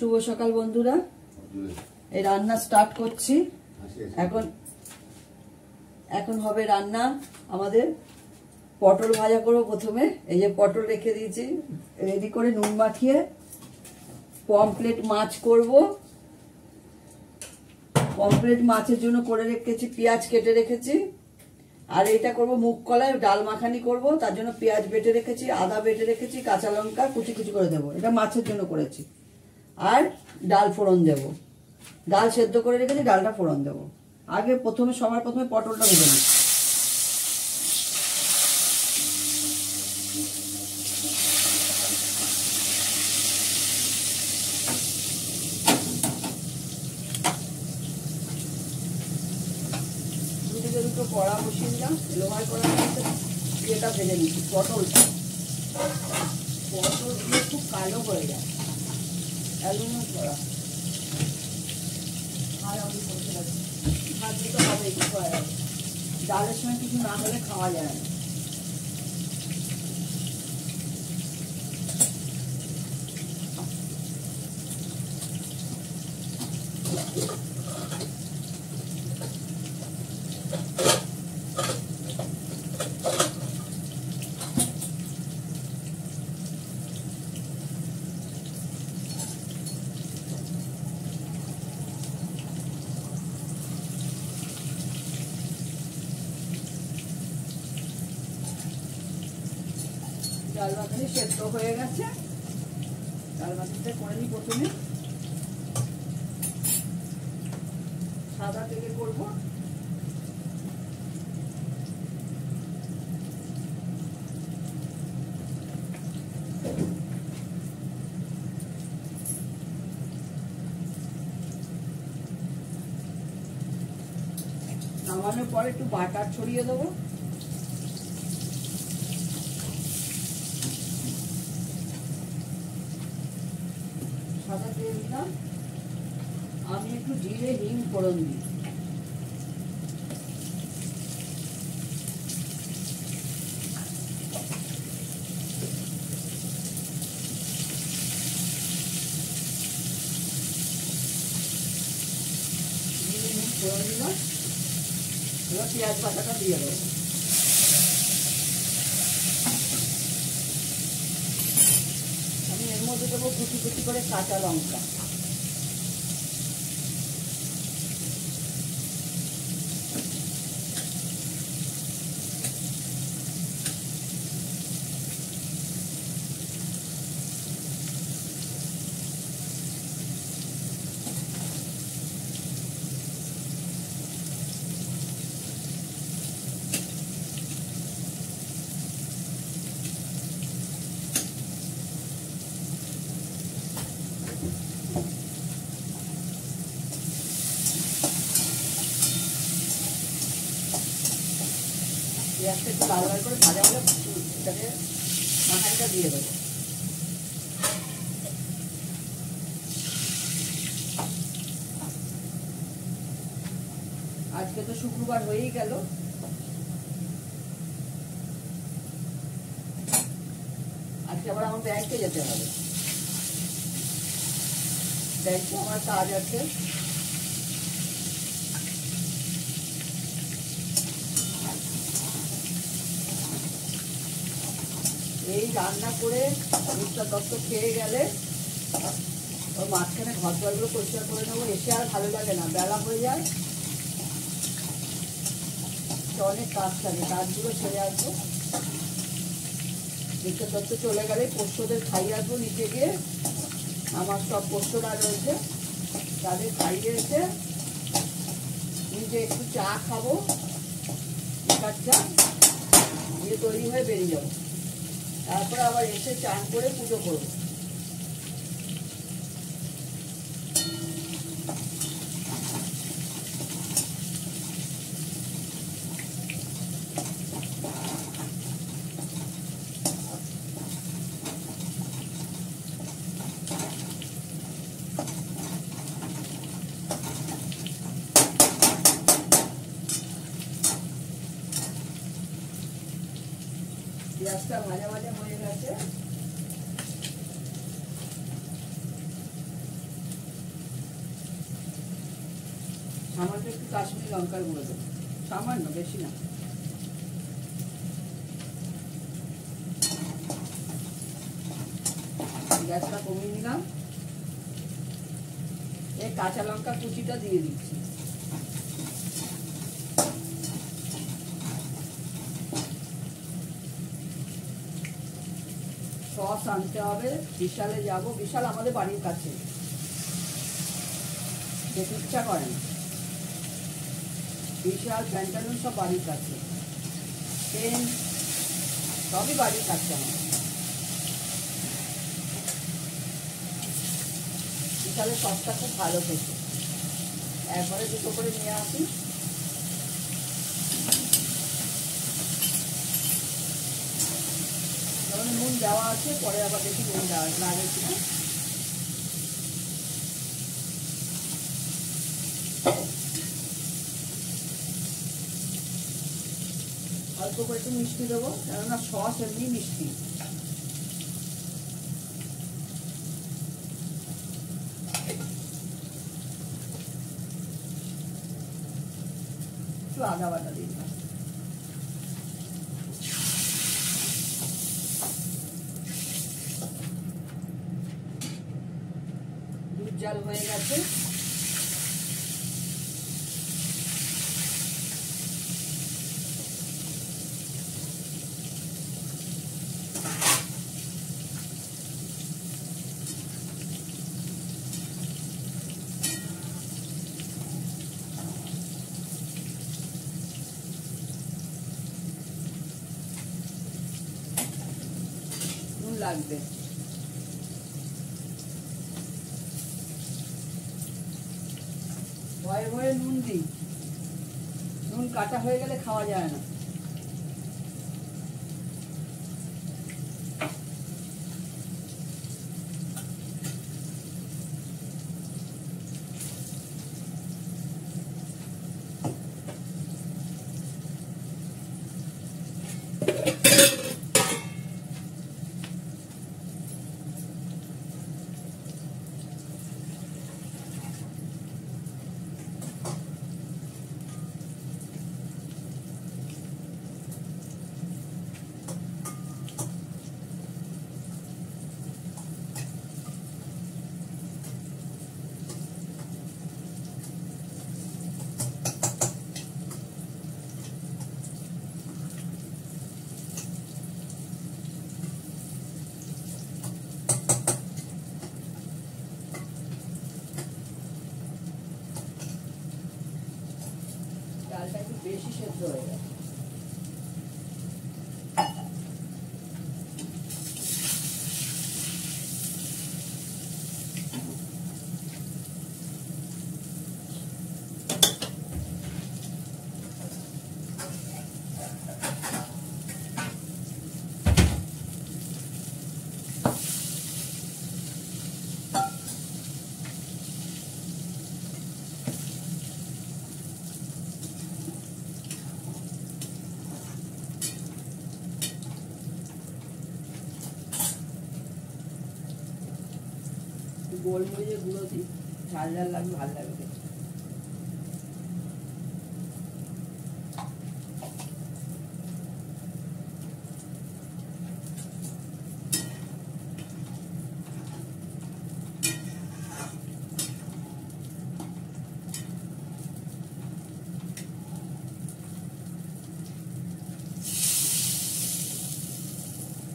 শুভ সকাল বন্ধুরা। এই রান্না স্টার্ট করছি। এখন হবে রান্না আমাদের পটল ভাজা করব। প্রথমে এই যে পটল রেখে দিয়েছি রেডি করে নুন মাখিয়ে। পমফ্রেট মাছ করব। পমফ্রেট মাছের জন্য করে রেখেছি, পেঁয়াজ কেটে রেখেছি। আর এটা করব মুগ কলাই ডাল মাখানি করব, তার জন্য পেঁয়াজ বেটে রেখেছি, আদা বেটে রেখেছি, কাঁচা লঙ্কা কুচি কুচি করে দেবো। এটা মাছের জন্য করেছি। আর ডাল ফোড়ন দেব, ডাল সেদ্ধ করে রেখেছি, ডালটা ফোড়ন দেব। আগে সবার প্রথমে পটলটা ভেজে নিই। দুটো কড়া বসিয়ে দিলাম, লোহার কড়া এটা ভেজে নিচ্ছি। পটল দিয়ে খুব কালো হয়ে যায়, অ্যালুমিনিয়াম কড়া ভাত দিতে হবে। ডালের সময় কিছু না হলে খাওয়া যায় না। ডাল মাখানি সেদ্ধ হয়ে গেছে। ডাল মাখানিটা করে নিই। প্রথমে সাদা তেলে করব। নামানোর পরে একটু বাটার ছড়িয়ে দেবো। সাদা দিয়ে দিলাম। আমি একটু জিরে হিং ফোড়ন দিই। জিরে হিং ফোড়ন দিলাম। এবার পেঁয়াজ বাটাটা দিয়ে দেবো। আমি এর মধ্যে দেবো কুচি কুচি করে কাঁচা লঙ্কা। পেঁয়াজটা একটু লাল লাল করে ভাজা হলে এটাকে মাখানিটা দিয়ে দেবো। আজকে তো শুক্রবার হয়েই গেল। আজকে আবার আমার ব্যাংকে যেতে হবে। ব্যাংকে আমার কাজ আছে। এই রান্না করে মিস্টার দত্ত খেয়ে গেলে ওর মাঝখানে ঘর দরগুলো পরিষ্কার করে নেবো। এসে আর ভালো লাগে না, বেলা হয়ে যায়, অনেক কাজ থাকে, কাজগুলো সেরে আসবো। মিস্টার দত্ত চলে গেলে পোষ্যদের খাইয়ে আসবো নিচে গিয়ে। আমার সব পোষ্যরা রয়েছে, তাদের খাইয়ে এসে নিজে একটু চা খাবো, লিকার চা দিয়ে তৈরি হয়ে বেরিয়ে যাবো। তারপরে আবার এসে চান করে পুজো করবো। পেঁয়াজটা ভাজা ভাজা হয়ে গেছে। কাশ্মীরি লঙ্কার গুঁড়ো দেবো, সামান্য, বেশি না। গ্যাসটা কমিয়ে নিলাম। এই কাঁচা লঙ্কা কুচিটা দিয়ে দিচ্ছি। সস আনতে হবে, বিশালে যাব। বিশাল আমাদের বাড়ির কাছে, যেতে ইচ্ছা করে না। বিশাল, প্যান্টালুন সব বাড়ির কাছে, ট্রেন সবই বাড়ির কাছে আমার। বিশালের সসটা খুব ভালো খেতে, একবারে দুটো করে নিয়ে আসি। নুন দেওয়া আছে, পরে আবার দেখি নুন দেওয়া লাগে কিনা। অল্প করে একটু মিষ্টি দেবো, কেননা সস এমনি মিষ্টি। একটু আদা বাটা দিয়ে দিলাম। দুধ জাল হয়ে গেছে। নুন লাগবে, ভয়ে ভয়ে নুন দিই, নুন কাটা হয়ে গেলে খাওয়া যায় না। ডালটা একটু বেশি সেদ্ধ হয়ে গেছে। গোলমরিচের গুঁড়ো দিই, ঝাল ঝাল লাগবে, ভালো লাগবে খেতে।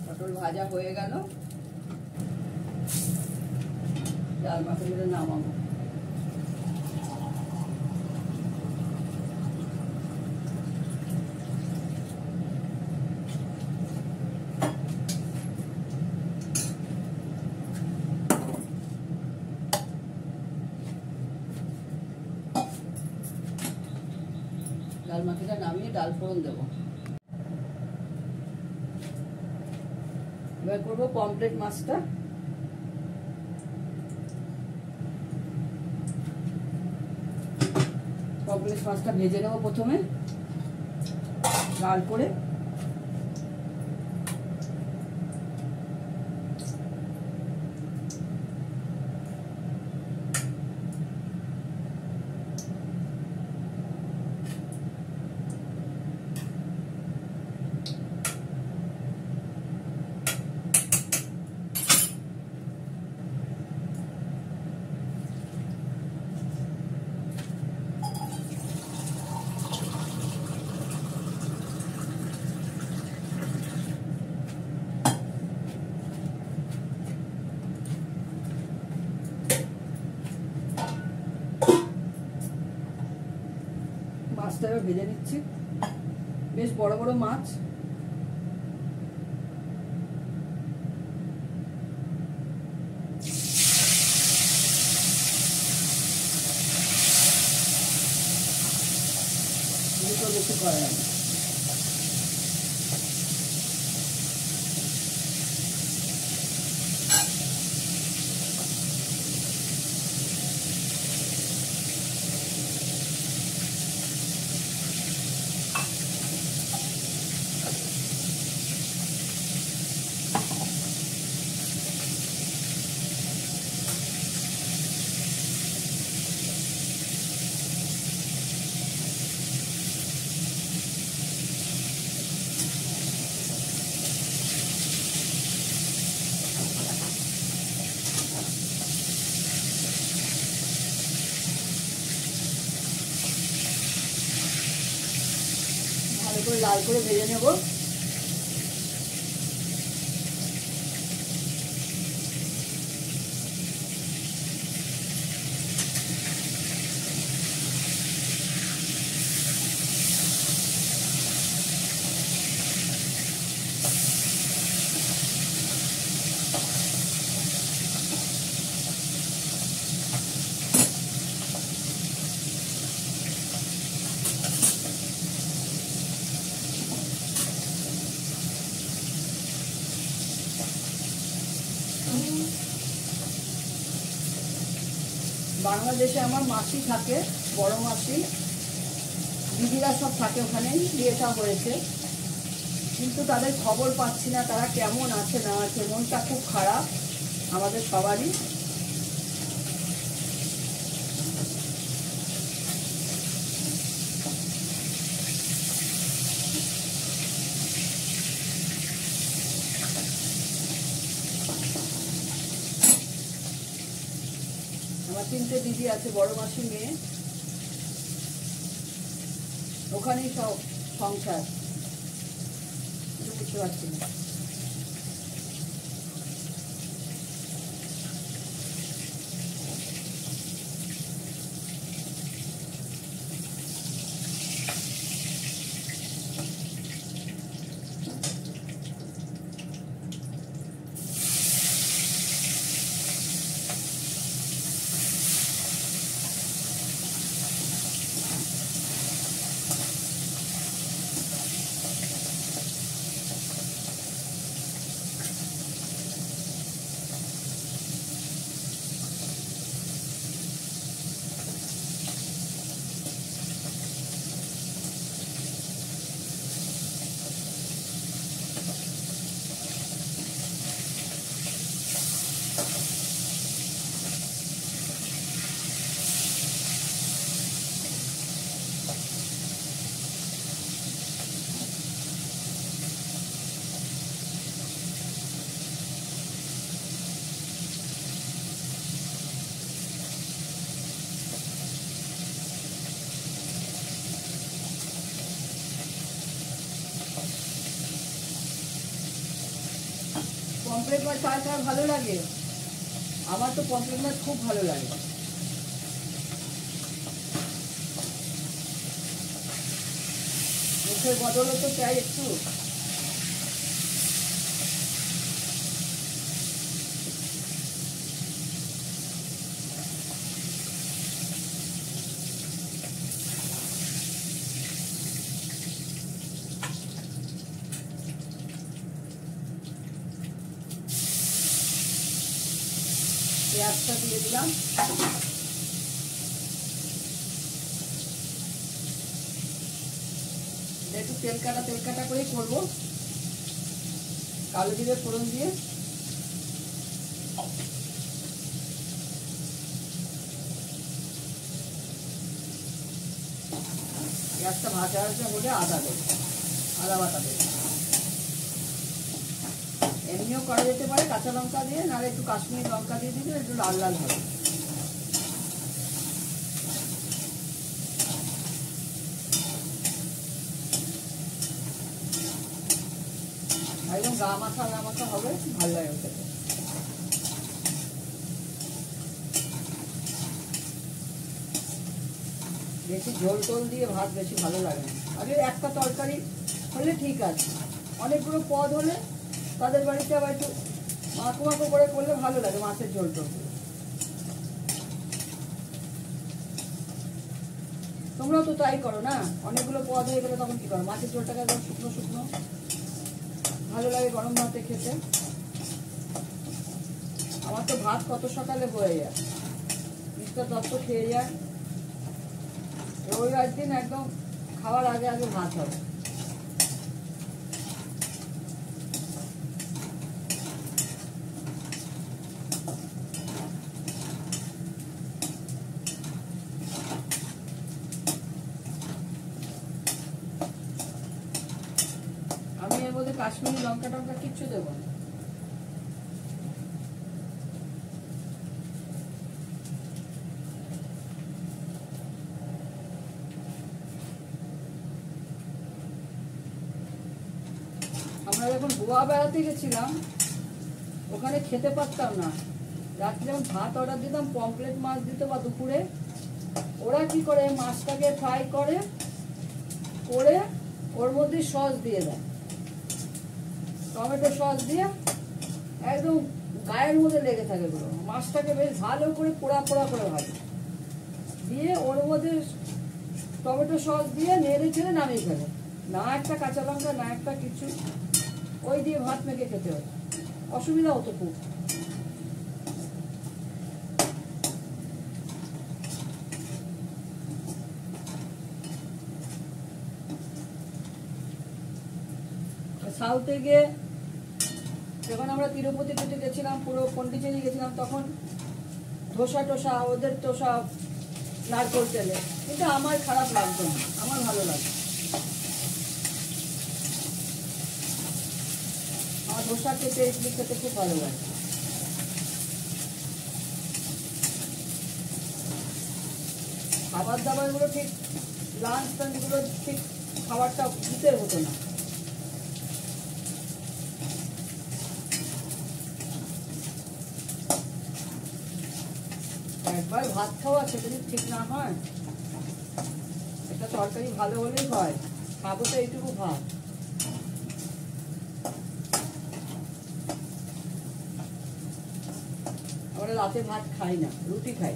পটল ভাজা হয়ে গেল, ডাল মাখানিটা নামাবো। ডাল মাখানিটা নামিয়ে ডাল ফোড়ন দেবো। এবার করবো পমফ্রেট মাছটা। পমফ্রেট মাছটা ভেজে নেবো প্রথমে লাল করে। মাছটা এবার ভেজে নিচ্ছি, বেশ বড় বড় মাছ। বেশি করা যাবে। ভালো করে লাল করে ভেজে নেব। বাংলাদেশে আমার মাসি থাকে, বড় মাসি, দিদিরা সব থাকে ওখানেই, বিয়েটা হয়েছে, কিন্তু তাদের খবর পাচ্ছি না, তারা কেমন আছে না আছে। মনটা খুব খারাপ আমাদের সবারই। আমার 3টে দিদি আছে, বড় মাসি মেয়ে, ওখানেই সব সংসার, বুঝতে পারছি না। পমফ্রেট মাছ কার কার ভালো লাগে? আমার তো পমফ্রেট মাছ খুব ভালো লাগে। মুখের বদলও তো চাই একটু। পেঁয়াজটা দিয়ে দিলাম। একটু তেল কাটা করেই করবো, কালো জিরে ফোড়ন দিয়ে। পেঁয়াজটা ভাজা হলে আদা দেবো, আদা বাটা দেবো। এমনিও করা যেতে পারে কাঁচা লঙ্কা দিয়ে, নাহলে একটু কাশ্মীরি লঙ্কা দিয়ে দিলে একটু লাল লাল হবে। একদম গা মাথা হবে, ভালো লাগে খেতে। বেশি ঝোল টোল দিয়ে ভাত বেশি ভালো লাগে না। আগে একটা তরকারি হলে ঠিক আছে, অনেকগুলো পদ হলে তাদের বাড়িতে আবার একটু মাখো মাখো করে করলে ভালো লাগে মাছের ঝোল টোল। তোমরাও তো তাই করো না, অনেকগুলো পদ হয়ে গেলে তখন কি করো, মাছের ঝোলটাকে একদম শুকনো শুকনো ভালো লাগে গরম ভাতে খেতে। আমার তো ভাত কত সকালে হয়ে যায়, মিস্টার দত্ত খেয়ে যায়, রবিবার দিন একদম খাওয়ার আগে আগে ভাত হবে। আমি এর মধ্যে কাশ্মীরি লঙ্কা টঙ্কা কিচ্ছু দেবো না। আমরা যখন গোয়া বেড়াতে গেছিলাম ওখানে খেতে পারতাম না, রাত্রে যখন ভাত অর্ডার দিতাম পমফ্রেট মাছ দিত বা দুপুরে, ওরা কি করে মাছটাকে ফ্রাই করে করে ওর মধ্যে সস দিয়ে দেয়, টমেটো সস দিয়ে একদম গায়ের মধ্যে লেগে থাকে পুরো। মাছটাকে বেশ ভালো করে পোড়া পোড়া করে ভাজে, দিয়ে ওর মধ্যে টমেটো সস দিয়ে নেড়ে ছেড়ে নামিয়ে ফেলে, না একটা কাঁচা লঙ্কা না একটা কিছু, ওই দিয়ে ভাত মেখে খেতে হয়, অসুবিধা হতো খুব। সাউথে গিয়ে যখন আমরা তিরুপতি টুতে গেছিলাম, পুরো পন্ডিচেরি গেছিলাম, তখন ধোসা টোসা ওদের তো সব নারকোল তেলে, কিন্তু আমার খারাপ লাগতো না, আমার ভালো লাগতো। আমার ধোসা খেতে ইডলি খেতে খুব ভালো লাগে। খাবার দাবারগুলো ঠিক লাঞ্চ টাঞ্চগুলো ঠিক খাবারটা দিতে হতো না। একবার ভাত খাওয়া সেটা যদি ঠিক না হয়, একটা তরকারি ভালো হলেই হয়, খাবো তো এইটুকু ভাত। আমরা রাতে ভাত খাই না, রুটি খাই,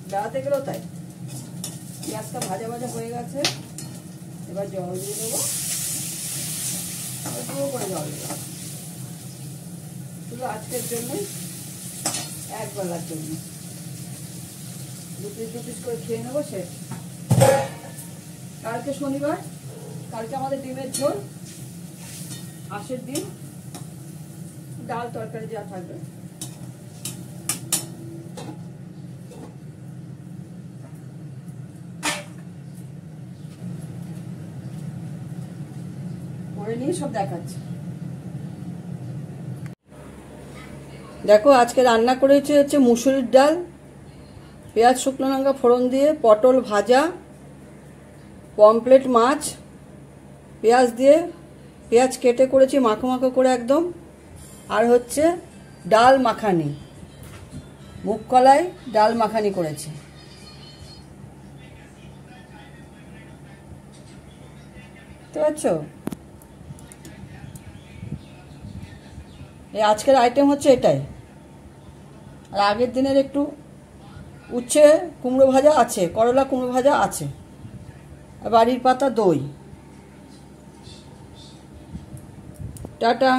বেড়াতে গেলেও তাই। পেঁয়াজটা ভাজা ভাজা হয়ে গেছে, এবার জল দিয়ে দেবো, পুরো করে জল দেবো, শুধু আজকের জন্যই, একবেলার জন্য 2 পিস 2 পিস করে খেয়ে নেবো। সে কালকে শনিবার, কালকে আমাদের ডিমের ঝোল, হাঁসের ডিম, ডাল তরকারি যা থাকবে। করে নিয়ে সব দেখাচ্ছি। দেখো আজকে রান্না করেছি হচ্ছে মুসুরির ডাল, পেঁয়াজ শুকনো লঙ্কা ফোড়ন দিয়ে, পটল ভাজা, পমফ্রেট মাছ পেঁয়াজ দিয়ে, পেঁয়াজ কেটে করেছি মাখো মাখো করে একদম, আর হচ্ছে ডাল মাখানি, মুগ কলাই ডাল মাখানি করেছি। বুঝতে পারছো? এই আজকের আইটেম হচ্ছে এটাই। আর আগের দিনের একটু উচ্ছে কুমড়ো ভাজা আছে, করলা কুমড়ো ভাজা আছে, আর বাড়ির পাতা দই। টাটা।